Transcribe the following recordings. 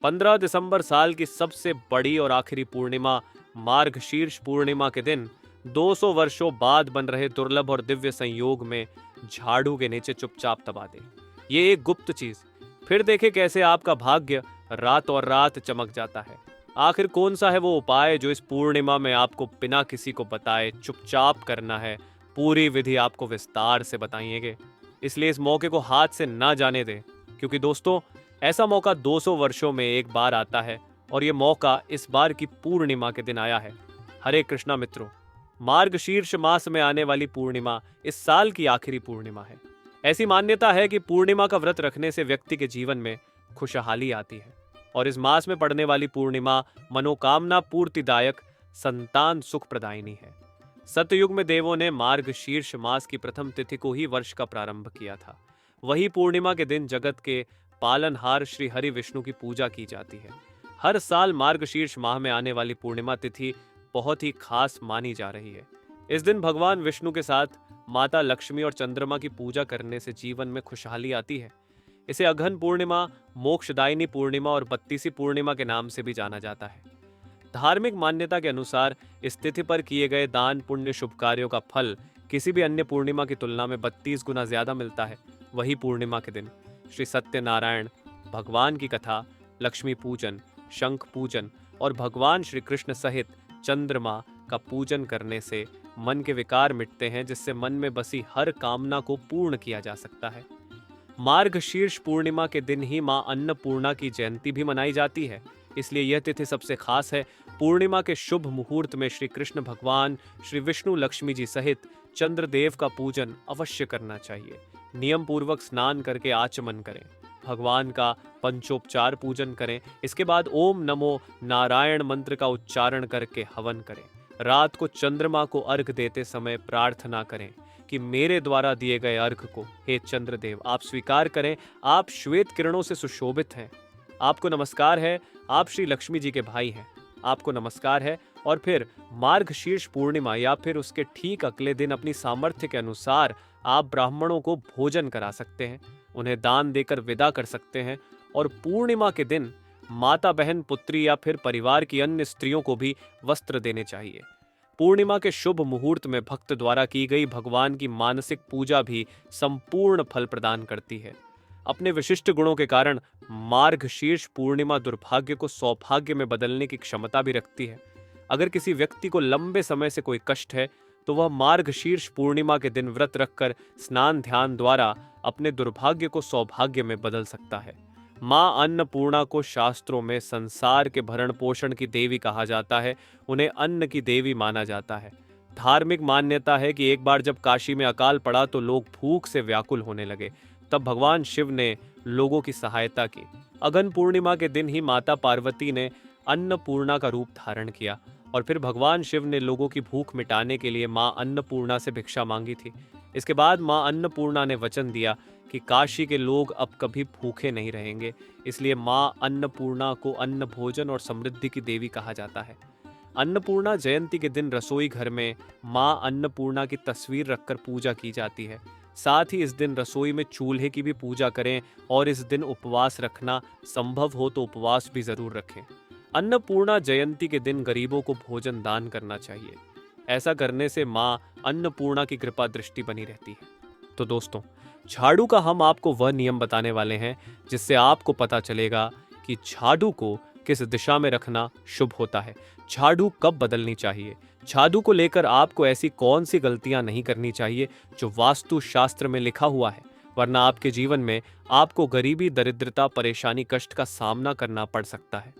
15 दिसंबर साल की सबसे बड़ी और आखिरी पूर्णिमा मार्गशीर्ष पूर्णिमा के दिन 200 वर्षों बाद बन रहे दुर्लभ और दिव्य संयोग में झाड़ू के नीचे चुपचाप दबा दे। ये एक गुप्त चीज। फिर देखे कैसे आपका भाग्य रात और रात चमक जाता है। आखिर कौन सा है वो उपाय जो इस पूर्णिमा में आपको बिना किसी को बताए चुपचाप करना है। पूरी विधि आपको विस्तार से बताएंगे, इसलिए इस मौके को हाथ से ना जाने दें, क्योंकि दोस्तों ऐसा मौका 200 वर्षों में एक बार आता है और ये मौका इस बार की पूर्णिमा के दिन आया है। हरे कृष्णा मित्रों, मार्गशीर्ष मास में आने वाली पूर्णिमा इस साल की आखिरी पूर्णिमा है। ऐसी मान्यता है कि पूर्णिमा का व्रत रखने से व्यक्ति के जीवन में खुशहाली आती है और इस मास में पड़ने वाली पूर्णिमा मनोकामना पूर्तिदायक, संतान सुख प्रदायिनी है। सतयुग में देवों ने मार्गशीर्ष मास की प्रथम तिथि को ही वर्ष का प्रारंभ किया था। वही पूर्णिमा के दिन जगत के पालनहार श्री हरि विष्णु की पूजा की जाती है। हर साल मार्गशीर्ष माह में आने वाली पूर्णिमा तिथि बहुत ही खास मानी जा रही है। इस दिन भगवान विष्णु के साथ माता लक्ष्मी और चंद्रमा की पूजा करने से जीवन में खुशहाली आती है। इसे अघन पूर्णिमा, मोक्षदायिनी पूर्णिमा और बत्तीसी पूर्णिमा के नाम से भी जाना जाता है। धार्मिक मान्यता के अनुसार इस तिथि पर किए गए दान, पुण्य, शुभ कार्यों का फल किसी भी अन्य पूर्णिमा की तुलना में 32 गुना ज्यादा मिलता है। वही पूर्णिमा के दिन श्री सत्यनारायण भगवान की कथा, लक्ष्मी पूजन, शंख पूजन और भगवान श्री कृष्ण सहित चंद्रमा का पूजन करने से मन के विकार मिटते हैं, जिससे मन में बसी हर कामना को पूर्ण किया जा सकता है। मार्गशीर्ष पूर्णिमा के दिन ही मां अन्नपूर्णा की जयंती भी मनाई जाती है, इसलिए यह तिथि सबसे खास है। पूर्णिमा के शुभ मुहूर्त में श्री कृष्ण भगवान, श्री विष्णु, लक्ष्मी जी सहित चंद्रदेव का पूजन अवश्य करना चाहिए। नियम पूर्वक स्नान करके आचमन करें, भगवान का पंचोपचार पूजन करें। इसके बाद ओम नमो नारायण मंत्र का उच्चारण करके हवन करें। रात को चंद्रमा को अर्घ देते समय प्रार्थना करें कि मेरे द्वारा दिए गए अर्घ को हे चंद्रदेव आप स्वीकार करें। आप श्वेत किरणों से सुशोभित हैं। आपको नमस्कार है। आप श्री लक्ष्मी जी के भाई हैं। आपको नमस्कार है। और फिर मार्गशीर्ष पूर्णिमा या फिर उसके ठीक अगले दिन अपनी सामर्थ्य के अनुसार आप ब्राह्मणों को भोजन करा सकते हैं, उन्हें दान देकर विदा कर सकते हैं। और पूर्णिमा के दिन माता, बहन, पुत्री या फिर परिवार की अन्य स्त्रियों को भी वस्त्र देने चाहिए। पूर्णिमा के शुभ मुहूर्त में भक्त द्वारा की गई भगवान की मानसिक पूजा भी संपूर्ण फल प्रदान करती है। अपने विशिष्ट गुणों के कारण मार्गशीर्ष पूर्णिमा दुर्भाग्य को सौभाग्य में बदलने की क्षमता भी रखती है। अगर किसी व्यक्ति को लंबे समय से कोई कष्ट है तो वह मार्गशीर्ष पूर्णिमा के दिन व्रत रखकर स्नान ध्यान द्वारा अपने दुर्भाग्य को सौभाग्य में बदल सकता है। मां अन्नपूर्णा को शास्त्रों में संसार के भरण पोषण की देवी कहा जाता है। उन्हें अन्न की देवी माना जाता है। धार्मिक मान्यता है कि एक बार जब काशी में अकाल पड़ा तो लोग भूख से व्याकुल होने लगे। तब भगवान शिव ने लोगों की सहायता की। अघन पूर्णिमा के दिन ही माता पार्वती ने अन्नपूर्णा का रूप धारण किया और फिर भगवान शिव ने लोगों की भूख मिटाने के लिए मां अन्नपूर्णा से भिक्षा मांगी थी। इसके बाद मां अन्नपूर्णा ने वचन दिया कि काशी के लोग अब कभी भूखे नहीं रहेंगे। इसलिए मां अन्नपूर्णा को अन्न, भोजन और समृद्धि की देवी कहा जाता है। अन्नपूर्णा जयंती के दिन रसोई घर में मां अन्नपूर्णा की तस्वीर रखकर पूजा की जाती है। साथ ही इस दिन रसोई में चूल्हे की भी पूजा करें और इस दिन उपवास रखना संभव हो तो उपवास भी जरूर रखें। अन्नपूर्णा जयंती के दिन गरीबों को भोजन दान करना चाहिए। ऐसा करने से मां अन्नपूर्णा की कृपा दृष्टि बनी रहती है। तो दोस्तों, झाड़ू का हम आपको वह नियम बताने वाले हैं जिससे आपको पता चलेगा कि झाड़ू को किस दिशा में रखना शुभ होता है, झाड़ू कब बदलनी चाहिए, झाड़ू को लेकर आपको ऐसी कौन सी गलतियां नहीं करनी चाहिए जो वास्तु शास्त्र में लिखा हुआ है, वरना आपके जीवन में आपको गरीबी, दरिद्रता, परेशानी, कष्ट का सामना करना पड़ सकता है।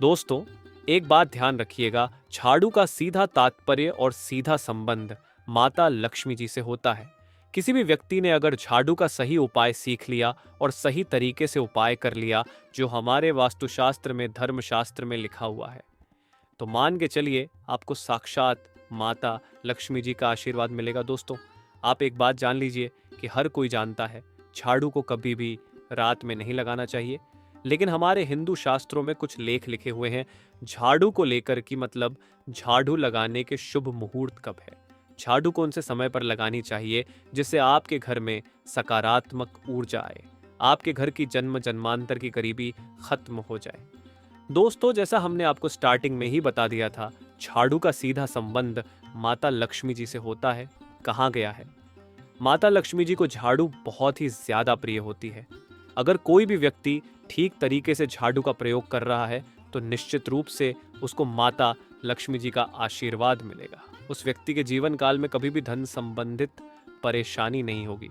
दोस्तों, एक बात ध्यान रखिएगा, झाड़ू का सीधा तात्पर्य और सीधा संबंध माता लक्ष्मी जी से होता है। किसी भी व्यक्ति ने अगर झाड़ू का सही उपाय सीख लिया और सही तरीके से उपाय कर लिया जो हमारे वास्तुशास्त्र में, धर्मशास्त्र में लिखा हुआ है, तो मान के चलिए आपको साक्षात माता लक्ष्मी जी का आशीर्वाद मिलेगा। दोस्तों, आप एक बात जान लीजिए कि हर कोई जानता है झाड़ू को कभी भी रात में नहीं लगाना चाहिए, लेकिन हमारे हिंदू शास्त्रों में कुछ लेख लिखे हुए हैं झाड़ू को लेकर कि मतलब झाड़ू लगाने के शुभ मुहूर्त कब है, झाड़ू कौन से समय पर लगानी चाहिए जिससे आपके घर में सकारात्मक ऊर्जा आए, आपके घर की जन्म जन्मांतर की गरीबी खत्म हो जाए। दोस्तों, जैसा हमने आपको स्टार्टिंग में ही बता दिया था, झाड़ू का सीधा संबंध माता लक्ष्मी जी से होता है। कहाँ गया है? माता लक्ष्मी जी को झाड़ू बहुत ही ज्यादा प्रिय होती है। अगर कोई भी व्यक्ति ठीक तरीके से झाड़ू का प्रयोग कर रहा है तो निश्चित रूप से उसको माता लक्ष्मी जी का आशीर्वाद मिलेगा। उस व्यक्ति के जीवन काल में कभी भी धन संबंधित परेशानी नहीं होगी।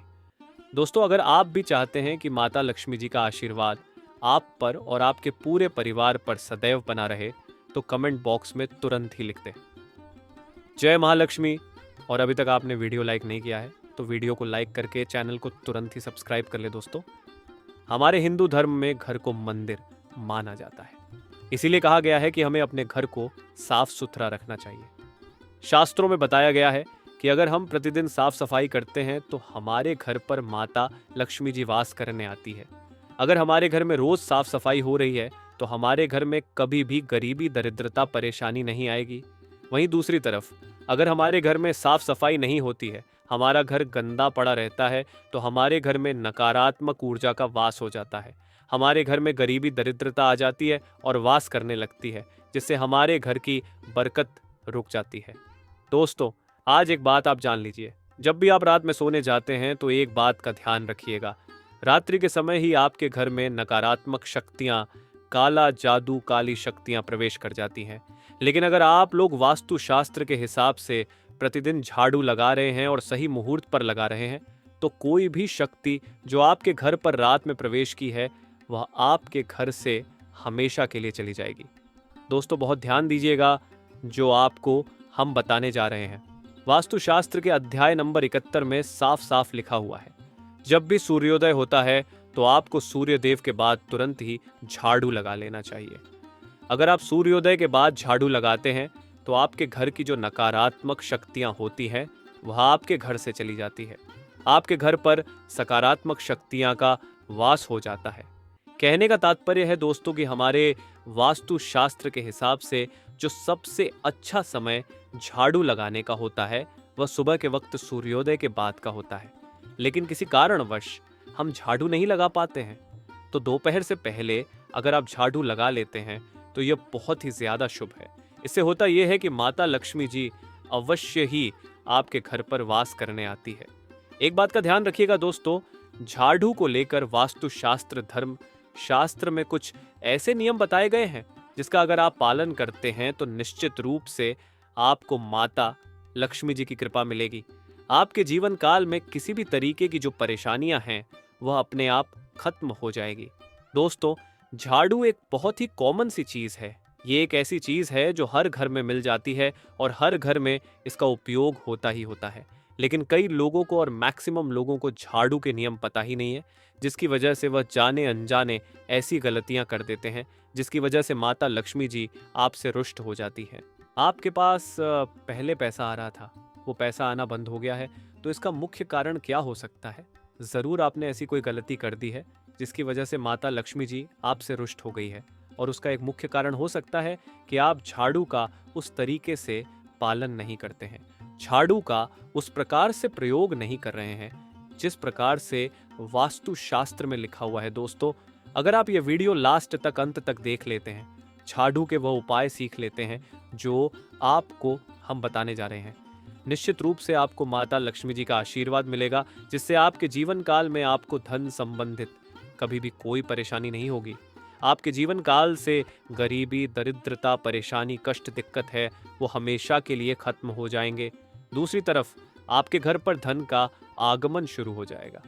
दोस्तों, अगर आप भी चाहते हैं कि माता लक्ष्मी जी का आशीर्वाद आप पर और आपके पूरे परिवार पर सदैव बना रहे, तो कमेंट बॉक्स में तुरंत ही लिख दें जय महालक्ष्मी। और अभी तक आपने वीडियो लाइक नहीं किया है तो वीडियो को लाइक करके चैनल को तुरंत ही सब्सक्राइब कर ले। दोस्तों, हमारे हिंदू धर्म में घर को मंदिर माना जाता है, इसीलिए कहा गया है कि हमें अपने घर को साफ सुथरा रखना चाहिए। शास्त्रों में बताया गया है कि अगर हम प्रतिदिन साफ सफाई करते हैं तो हमारे घर पर माता लक्ष्मी जी वास करने आती है। अगर हमारे घर में रोज साफ सफाई हो रही है तो हमारे घर में कभी भी गरीबी, दरिद्रता, परेशानी नहीं आएगी। वहीं दूसरी तरफ अगर हमारे घर में साफ सफाई नहीं होती है, हमारा घर गंदा पड़ा रहता है, तो हमारे घर में नकारात्मक ऊर्जा का वास हो जाता है। हमारे घर में गरीबी, दरिद्रता आ जाती है और वास करने लगती है, जिससे हमारे घर की बरकत रुक जाती है। दोस्तों, आज एक बात आप जान लीजिए, जब भी आप रात में सोने जाते हैं तो एक बात का ध्यान रखिएगा। रात्रि के समय ही आपके घर में नकारात्मक शक्तियां, काला जादू, काली शक्तियां प्रवेश कर जाती हैं। लेकिन अगर आप लोग वास्तु शास्त्र के हिसाब से प्रतिदिन झाड़ू लगा रहे हैं और सही मुहूर्त पर लगा रहे हैं, तो कोई भी शक्ति जो आपके घर पर रात में प्रवेश की है वह आपके घर से हमेशा के लिए चली जाएगी। दोस्तों, बहुत ध्यान दीजिएगा जो आपको हम बताने जा रहे हैं। वास्तुशास्त्र के अध्याय नंबर 71 में साफ साफ लिखा हुआ है, जब भी सूर्योदय होता है तो आपको सूर्यदेव के बाद तुरंत ही झाड़ू लगा लेना चाहिए। अगर आप सूर्योदय के बाद झाड़ू लगाते हैं तो आपके घर की जो नकारात्मक शक्तियां होती हैं वह आपके घर से चली जाती है। आपके घर पर सकारात्मक शक्तियां का वास हो जाता है। कहने का तात्पर्य है दोस्तों कि हमारे वास्तु शास्त्र के हिसाब से जो सबसे अच्छा समय झाड़ू लगाने का होता है वह सुबह के वक्त सूर्योदय के बाद का होता है। लेकिन किसी कारणवश हम झाड़ू नहीं लगा पाते हैं तो दोपहर से पहले अगर आप झाड़ू लगा लेते हैं तो यह बहुत ही ज्यादा शुभ है। इससे होता यह है कि माता लक्ष्मी जी अवश्य ही आपके घर पर वास करने आती है। एक बात का ध्यान रखिएगा दोस्तों, झाड़ू को लेकर वास्तु शास्त्र, धर्म शास्त्र में कुछ ऐसे नियम बताए गए हैं जिसका अगर आप पालन करते हैं तो निश्चित रूप से आपको माता लक्ष्मी जी की कृपा मिलेगी। आपके जीवन काल में किसी भी तरीके की जो परेशानियां हैं वह अपने आप खत्म हो जाएगी। दोस्तों, झाड़ू एक बहुत ही कॉमन सी चीज है। ये एक ऐसी चीज है जो हर घर में मिल जाती है और हर घर में इसका उपयोग होता ही होता है। लेकिन कई लोगों को और मैक्सिमम लोगों को झाड़ू के नियम पता ही नहीं है, जिसकी वजह से वह जाने अनजाने ऐसी गलतियां कर देते हैं जिसकी वजह से माता लक्ष्मी जी आपसे रुष्ट हो जाती हैं। आपके पास पहले पैसा आ रहा था, वो पैसा आना बंद हो गया है, तो इसका मुख्य कारण क्या हो सकता है? जरूर आपने ऐसी कोई गलती कर दी है जिसकी वजह से माता लक्ष्मी जी आपसे रुष्ट हो गई है। और उसका एक मुख्य कारण हो सकता है कि आप झाड़ू का उस तरीके से पालन नहीं करते हैं, झाड़ू का उस प्रकार से प्रयोग नहीं कर रहे हैं जिस प्रकार से वास्तु शास्त्र में लिखा हुआ है। दोस्तों, अगर आप ये वीडियो लास्ट तक, अंत तक देख लेते हैं, झाड़ू के वह उपाय सीख लेते हैं जो आपको हम बताने जा रहे हैं, निश्चित रूप से आपको माता लक्ष्मी जी का आशीर्वाद मिलेगा, जिससे आपके जीवन काल में आपको धन संबंधित कभी भी कोई परेशानी नहीं होगी। आपके जीवन काल से गरीबी, दरिद्रता, परेशानी, कष्ट, दिक्कत है वो हमेशा के लिए खत्म हो जाएंगे। दूसरी तरफ आपके घर पर धन का आगमन शुरू हो जाएगा।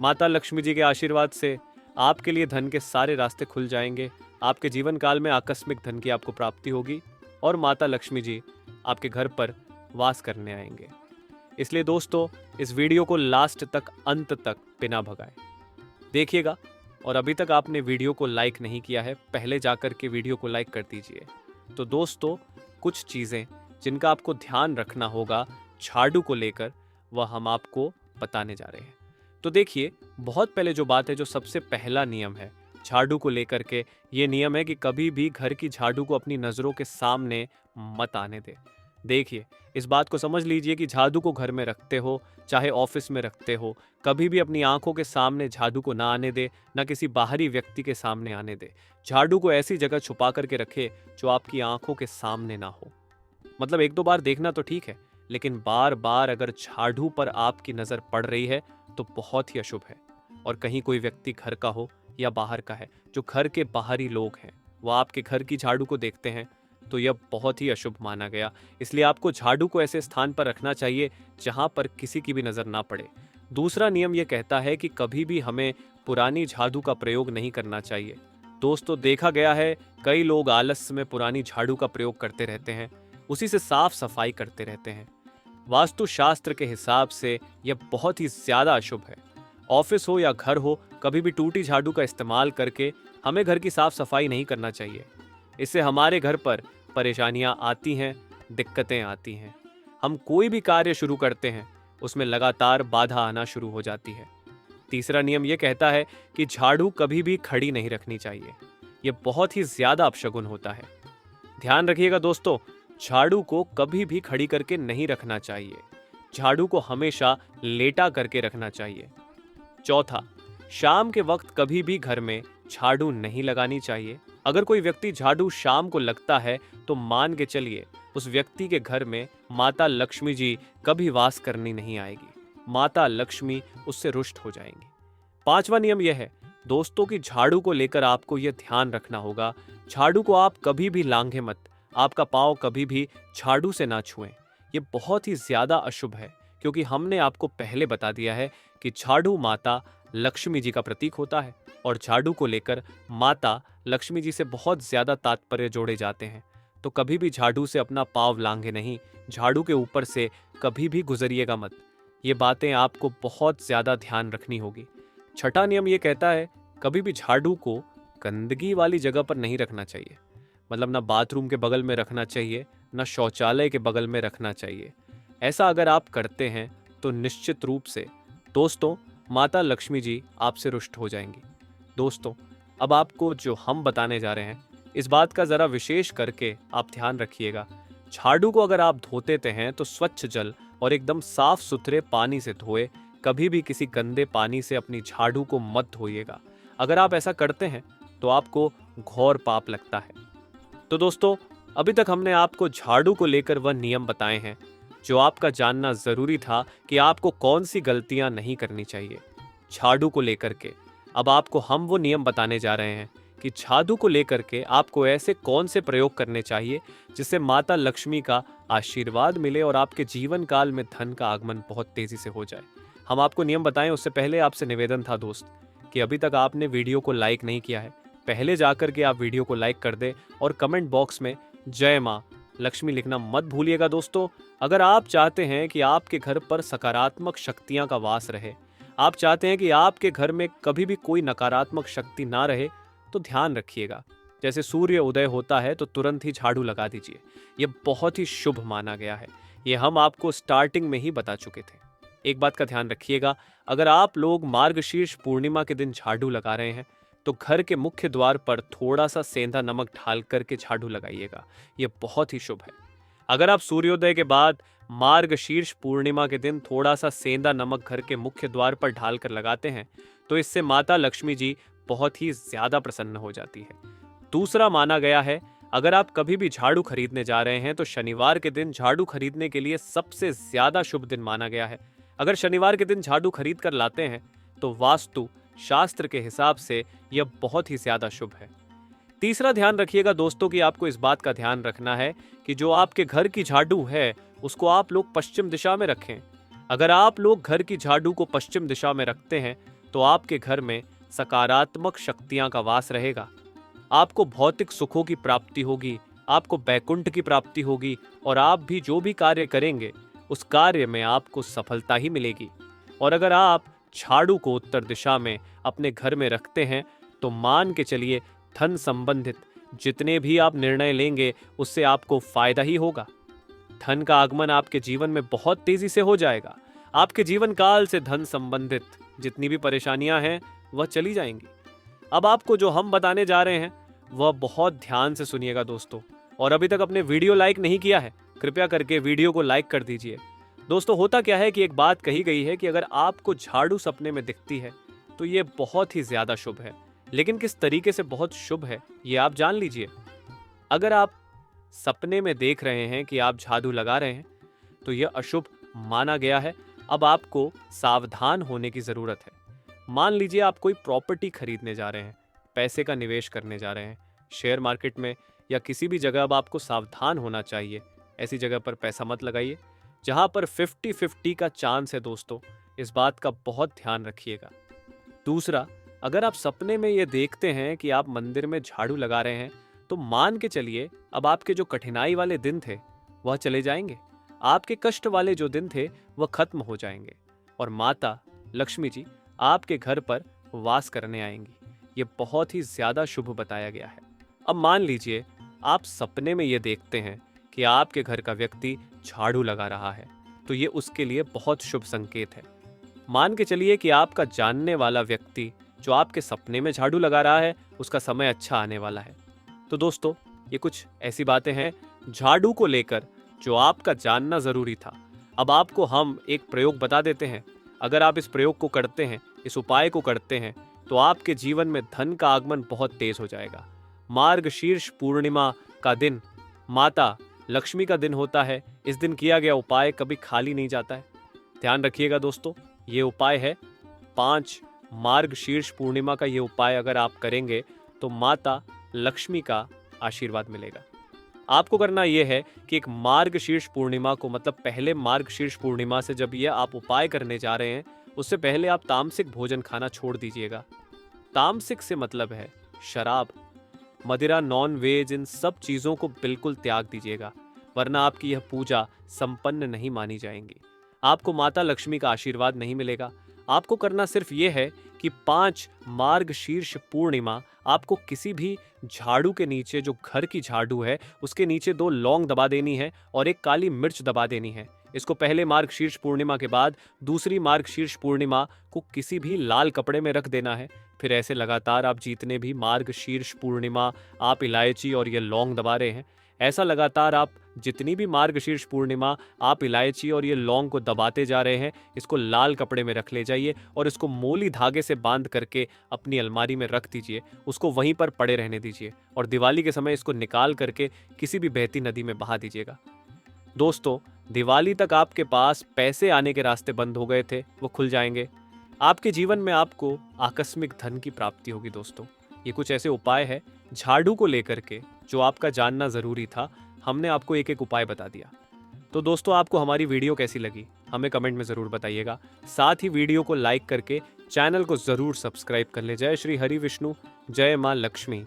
माता लक्ष्मी जी के आशीर्वाद से आपके लिए धन के सारे रास्ते खुल जाएंगे। आपके जीवन काल में आकस्मिक धन की आपको प्राप्ति होगी और माता लक्ष्मी जी आपके घर पर वास करने आएंगे। इसलिए दोस्तों, इस वीडियो को लास्ट तक, अंत तक बिना भगाए देखिएगा। और अभी तक आपने वीडियो को लाइक नहीं किया है, पहले जाकर के वीडियो को लाइक कर दीजिए। तो दोस्तों, कुछ चीज़ें जिनका आपको ध्यान रखना होगा झाड़ू को लेकर, वह हम आपको बताने जा रहे हैं। तो देखिए, बहुत पहले जो बात है, जो सबसे पहला नियम है झाड़ू को लेकर के, ये नियम है कि कभी भी घर की झाड़ू को अपनी नज़रों के सामने मत आने दे। देखिए, इस बात को समझ लीजिए कि झाड़ू को घर में रखते हो, चाहे ऑफिस में रखते हो, कभी भी अपनी आंखों के सामने झाड़ू को ना आने दे, ना किसी बाहरी व्यक्ति के सामने आने दे। झाड़ू को ऐसी जगह छुपा करके रखे जो आपकी आंखों के सामने ना हो। मतलब एक दो बार देखना तो ठीक है, लेकिन बार बार अगर झाड़ू पर आपकी नजर पड़ रही है तो बहुत ही अशुभ है। और कहीं कोई व्यक्ति घर का हो या बाहर का है, जो घर के बाहरी लोग हैं, वो आपके घर की झाड़ू को देखते हैं, तो यह बहुत ही अशुभ माना गया। इसलिए आपको झाड़ू को ऐसे स्थान पर रखना चाहिए जहां पर किसी की भी नजर ना पड़े। दूसरा नियम यह कहता है कि कभी भी हमें पुरानी झाड़ू का प्रयोग नहीं करना चाहिए। दोस्तों, देखा गया है कई लोग आलस में पुरानी झाड़ू का प्रयोग करते रहते हैं, उसी से साफ सफाई करते रहते हैं। वास्तुशास्त्र के हिसाब से यह बहुत ही ज्यादा अशुभ है। ऑफिस हो या घर हो, कभी भी टूटी झाड़ू का इस्तेमाल करके हमें घर की साफ सफाई नहीं करना चाहिए। इससे हमारे घर पर परेशानियां आती हैं, दिक्कतें आती हैं। हम कोई भी कार्य शुरू करते हैं, उसमें लगातार बाधा आना शुरू हो जाती है। तीसरा नियम यह कहता है कि झाड़ू कभी भी खड़ी नहीं रखनी चाहिए। यह बहुत ही ज्यादा अपशगुन होता है। ध्यान रखिएगा दोस्तों, झाड़ू को कभी भी खड़ी करके नहीं रखना चाहिए। झाड़ू को हमेशा लेटा करके रखना चाहिए। चौथा, शाम के वक्त कभी भी घर में झाड़ू नहीं लगानी चाहिए। अगर कोई व्यक्ति झाड़ू शाम को लगता है तो मान के चलिए उस व्यक्ति के घर में माता लक्ष्मी जी कभी वास करनी नहीं आएगी। माता लक्ष्मी उससे रुष्ट हो जाएंगी। पांचवा नियम यह है दोस्तों कि झाड़ू को लेकर आपको यह ध्यान रखना होगा, झाड़ू को आप कभी भी लांघे मत। आपका पांव कभी भी झाड़ू से ना छुएं। यह बहुत ही ज्यादा अशुभ है, क्योंकि हमने आपको पहले बता दिया है कि झाड़ू माता लक्ष्मी जी का प्रतीक होता है और झाड़ू को लेकर माता लक्ष्मी जी से बहुत ज्यादा तात्पर्य जोड़े जाते हैं। तो कभी भी झाड़ू से अपना पांव लांघे नहीं, झाड़ू के ऊपर से कभी भी गुजरिएगा मत। ये बातें आपको बहुत ज्यादा ध्यान रखनी होगी। छठा नियम ये कहता है कभी भी झाड़ू को गंदगी वाली जगह पर नहीं रखना चाहिए। मतलब ना बाथरूम के बगल में रखना चाहिए, ना शौचालय के बगल में रखना चाहिए। ऐसा अगर आप करते हैं तो निश्चित रूप से दोस्तों माता लक्ष्मी जी आपसे रुष्ट हो जाएंगी। दोस्तों, अब आपको जो हम बताने जा रहे हैं इस बात का जरा विशेष करके आप ध्यान रखिएगा। झाड़ू को अगर आप धोते हैं तो स्वच्छ जल और एकदम साफ सुथरे पानी से धोए। कभी भी किसी गंदे पानी से अपनी झाड़ू को मत धोइएगा। अगर आप ऐसा करते हैं तो आपको घोर पाप लगता है। तो दोस्तों, अभी तक हमने आपको झाड़ू को लेकर वह नियम बताए हैं जो आपका जानना जरूरी था कि आपको कौन सी गलतियां नहीं करनी चाहिए झाड़ू को लेकर के। अब आपको हम वो नियम बताने जा रहे हैं कि झाड़ू को लेकर के आपको ऐसे कौन से प्रयोग करने चाहिए जिससे माता लक्ष्मी का आशीर्वाद मिले और आपके जीवन काल में धन का आगमन बहुत तेजी से हो जाए। हम आपको नियम बताएं उससे पहले आपसे निवेदन था दोस्त कि अभी तक आपने वीडियो को लाइक नहीं किया है, पहले जाकर के आप वीडियो को लाइक कर दें और कमेंट बॉक्स में जय माँ लक्ष्मी लिखना मत भूलिएगा। दोस्तों, अगर आप चाहते हैं कि आपके घर पर सकारात्मक शक्तियां का वास रहे, आप चाहते हैं कि आपके घर में कभी भी कोई नकारात्मक शक्ति ना रहे, तो ध्यान रखिएगा जैसे सूर्य उदय होता है तो तुरंत ही झाड़ू लगा दीजिए। यह बहुत ही शुभ माना गया है। ये हम आपको स्टार्टिंग में ही बता चुके थे। एक बात का ध्यान रखिएगा, अगर आप लोग मार्गशीर्ष पूर्णिमा के दिन झाड़ू लगा रहे हैं तो घर के मुख्य द्वार पर थोड़ा सा सेंधा नमक ढाल करके झाड़ू लगाइएगा। यह बहुत ही शुभ है। अगर आप सूर्योदय के बाद मार्गशीर्ष पूर्णिमा के दिन थोड़ा सा सेंधा नमक घर के मुख्य द्वार पर ढाल कर लगाते हैं तो इससे माता लक्ष्मी जी बहुत ही ज्यादा प्रसन्न हो जाती है। दूसरा माना गया है, अगर आप कभी भी झाड़ू खरीदने जा रहे हैं तो शनिवार के दिन झाड़ू खरीदने के लिए सबसे ज्यादा शुभ दिन माना गया है। अगर शनिवार के दिन झाड़ू खरीद कर लाते हैं तो वास्तु शास्त्र के हिसाब से यह बहुत ही ज्यादा शुभ है। तीसरा ध्यान रखिएगा दोस्तों कि आपको इस बात का ध्यान रखना है कि जो आपके घर की झाड़ू है उसको आप लोग पश्चिम दिशा में रखें। अगर आप लोग घर की झाड़ू को पश्चिम दिशा में रखते हैं तो आपके घर में सकारात्मक शक्तियां का वास रहेगा। आपको भौतिक सुखों की प्राप्ति होगी, आपको बैकुंठ की प्राप्ति होगी और आप भी जो भी कार्य करेंगे उस कार्य में आपको सफलता ही मिलेगी। और अगर आप झाड़ू को उत्तर दिशा में अपने घर में रखते हैं तो मान के चलिए धन संबंधित जितने भी आप निर्णय लेंगे उससे आपको फायदा ही होगा। धन का आगमन आपके जीवन में बहुत तेजी से हो जाएगा। आपके जीवन काल से धन संबंधित जितनी भी परेशानियां हैं वह चली जाएंगी। अब आपको जो हम बताने जा रहे हैं वह बहुत ध्यान से सुनिएगा दोस्तों। और अभी तक अपने वीडियो लाइक नहीं किया है कृपया करके वीडियो को लाइक कर दीजिए। दोस्तों, होता क्या है कि एक बात कही गई है कि अगर आपको झाड़ू सपने में दिखती है तो ये बहुत ही ज्यादा शुभ है। लेकिन किस तरीके से बहुत शुभ है ये आप जान लीजिए। अगर आप सपने में देख रहे हैं कि आप झाड़ू लगा रहे हैं तो यह अशुभ माना गया है। अब आपको सावधान होने की जरूरत है। मान लीजिए आप कोई प्रॉपर्टी खरीदने जा रहे हैं, पैसे का निवेश करने जा रहे हैं शेयर मार्केट में या किसी भी जगह। अब आपको सावधान होना चाहिए। ऐसी जगह पर पैसा मत लगाइए जहां पर 50-50 का चांस है। दोस्तों, इस बात का बहुत ध्यान रखिएगा। दूसरा, अगर आप सपने में ये देखते हैं कि आप मंदिर में झाड़ू लगा रहे हैं तो मान के चलिए अब आपके जो कठिनाई वाले दिन थे वह चले जाएंगे। आपके कष्ट वाले जो दिन थे वह खत्म हो जाएंगे और माता लक्ष्मी जी आपके घर पर वास करने आएंगी। ये बहुत ही ज्यादा शुभ बताया गया है। अब मान लीजिए आप सपने में ये देखते हैं कि आपके घर का व्यक्ति झाड़ू लगा रहा है तो ये उसके लिए बहुत शुभ संकेत है। मान के चलिए कि आपका जानने वाला व्यक्ति जो आपके सपने में झाड़ू लगा रहा है उसका समय अच्छा आने वाला है। तो दोस्तों, ये कुछ ऐसी बातें हैं झाड़ू को लेकर जो आपका जानना जरूरी था। अब आपको हम एक प्रयोग बता देते हैं। अगर आप इस प्रयोग को करते हैं, इस उपाय को करते हैं तो आपके जीवन में धन का आगमन बहुत तेज हो जाएगा। मार्गशीर्ष पूर्णिमा का दिन माता लक्ष्मी का दिन होता है। इस दिन किया गया उपाय कभी खाली नहीं जाता है। ध्यान रखिएगा दोस्तों, ये उपाय है 5 मार्गशीर्ष पूर्णिमा का। ये उपाय अगर आप करेंगे तो माता लक्ष्मी का आशीर्वाद मिलेगा। आपको करना यह है कि एक मार्गशीर्ष पूर्णिमा को, मतलब पहले मार्गशीर्ष पूर्णिमा से जब ये आप उपाय करने जा रहे हैं उससे पहले आप तामसिक भोजन खाना छोड़ दीजिएगा। तामसिक से मतलब है शराब, मदिरा, नॉन वेज, इन सब चीज़ों को बिल्कुल त्याग दीजिएगा, वरना आपकी यह पूजा संपन्न नहीं मानी जाएंगी। आपको माता लक्ष्मी का आशीर्वाद नहीं मिलेगा। आपको करना सिर्फ ये है कि 5 मार्गशीर्ष पूर्णिमा आपको किसी भी झाड़ू के नीचे, जो घर की झाड़ू है उसके नीचे 2 लौंग दबा देनी है और एक काली मिर्च दबा देनी है। इसको पहले मार्गशीर्ष पूर्णिमा के बाद दूसरी मार्गशीर्ष पूर्णिमा को किसी भी लाल कपड़े में रख देना है। फिर ऐसे लगातार आप जितने भी मार्गशीर्ष पूर्णिमा आप इलायची और ये लौंग दबा रहे हैं, ऐसा लगातार आप जितनी भी मार्गशीर्ष पूर्णिमा आप इलायची और ये लौंग को दबाते जा रहे हैं, इसको लाल कपड़े में रख ले जाइए और इसको मोली धागे से बांध करके अपनी अलमारी में रख दीजिए। उसको वहीं पर पड़े रहने दीजिए और दिवाली के समय इसको निकाल करके किसी भी बहती नदी में बहा दीजिएगा। दोस्तों, दिवाली तक आपके पास पैसे आने के रास्ते बंद हो गए थे, वो खुल जाएंगे। आपके जीवन में आपको आकस्मिक धन की प्राप्ति होगी। दोस्तों, ये कुछ ऐसे उपाय है झाड़ू को लेकर के जो आपका जानना जरूरी था। हमने आपको एक एक उपाय बता दिया। तो दोस्तों, आपको हमारी वीडियो कैसी लगी हमें कमेंट में ज़रूर बताइएगा। साथ ही वीडियो को लाइक करके चैनल को ज़रूर सब्सक्राइब कर ले। जय श्री हरि विष्णु, जय माँ लक्ष्मी।